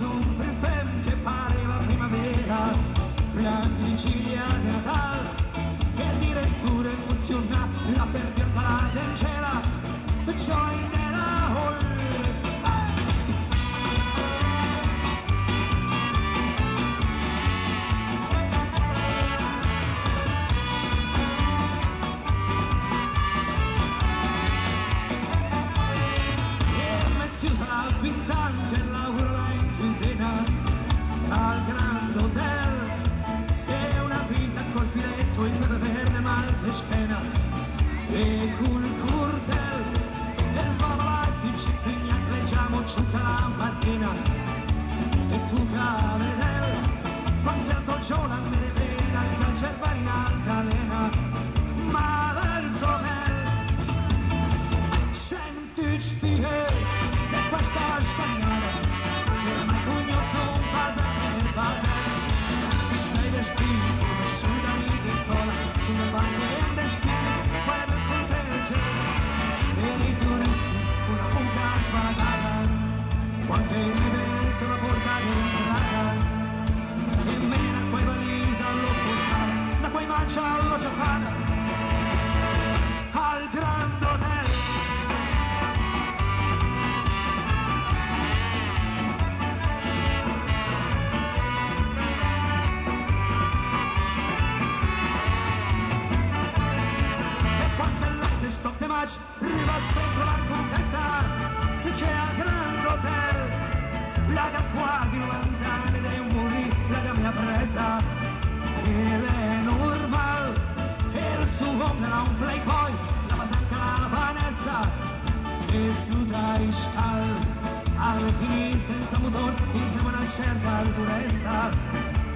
un parfum che pareva primavera, pianti di Ciglia di Natale, che addirittura emoziona la perdia parata in cera, joy nella hall. Sarà vint'anni che lavora in cucina al Grand Hotel, e una vita col filetto, il pepe verde mal di schiena e col curtel e il volante ci pigna, leggiamo ciucca la mattina e tu cavedel qualche altro giorno a meresena il calcervare in altalena ma del somel sentici fighe questa scagnata che ormai cugno son base per base ti stai vestiti come soldati di tola come bagni in destini poi per proteggere e i turisti una buca sbaragata quante rive sono portate in praga e mena quei valisa allo portare da quei mancia allo Giappone al Grand Hotel. Stop the match, arriva sotto la contessa che al Grand Hotel la da quasi 90 anni dei muri la da mia presa e è normal e il suo uomo era un playboy la pasanca la Vanessa e su dai scal alle fini senza motore insieme a una certa durezza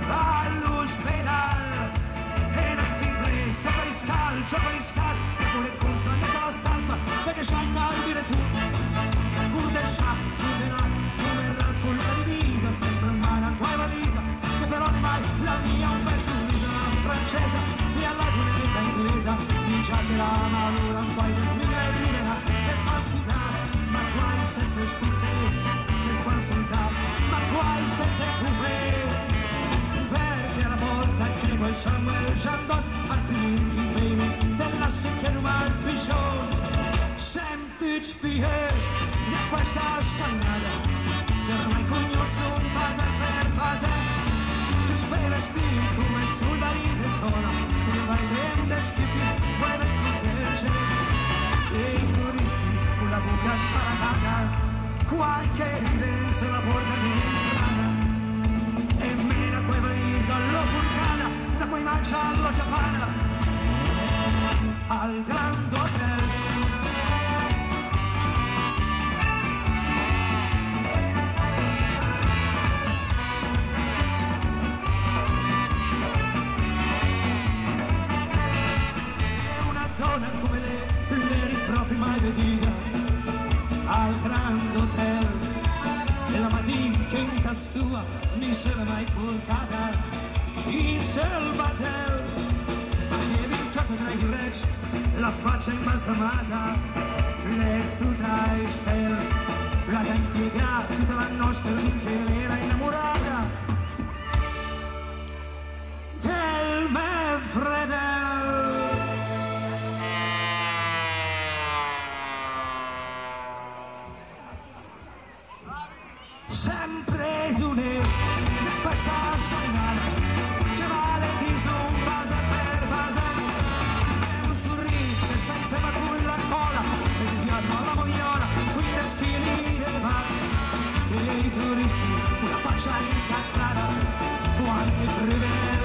all'ospedale e nazi in tre sopra i scal, sopra i scal le console dalla scalpa perché c'ha il mal dire tu pur del scià, pur de là come il rat con la divisa sempre in mano a quella valisa che però ne mai la mia un bel sorriso francese e alla tonetta inglese diciate la malura un paio di smigra e ridera e falsità ma qua in sette spizze e falsità ma qua in sette buffet perché la volta che poi Samuel Jandon altrimenti baby della secchia al piscione sentici fighe di questa scalinata che ormai cognoso un base per base che spevesti come soldati di tono come vai tende stipi vuoi per proteggere e i turisti con la bocca sparagata qualche ridenza la porta di entrata e mena quei valisa allo Vulcana da quei mancia allo Giappone al Grand Hotel. E una donna come le ripropri mai vedita al Grand Hotel e la mattina che in vita sua mi se l'ha mai portata in Selvatel ma che vincata tra i reci la faccia imbalsamata le sudai stel la da impiegata tutta la nostra che era innamorata del me Fredel. Sempre su ne questa scalinata che vale di son base per base e un sorriso che sta insieme con la cola entusiasmo alla moviola quindi schili del bar e i turisti una faccia incazzata qualche trivella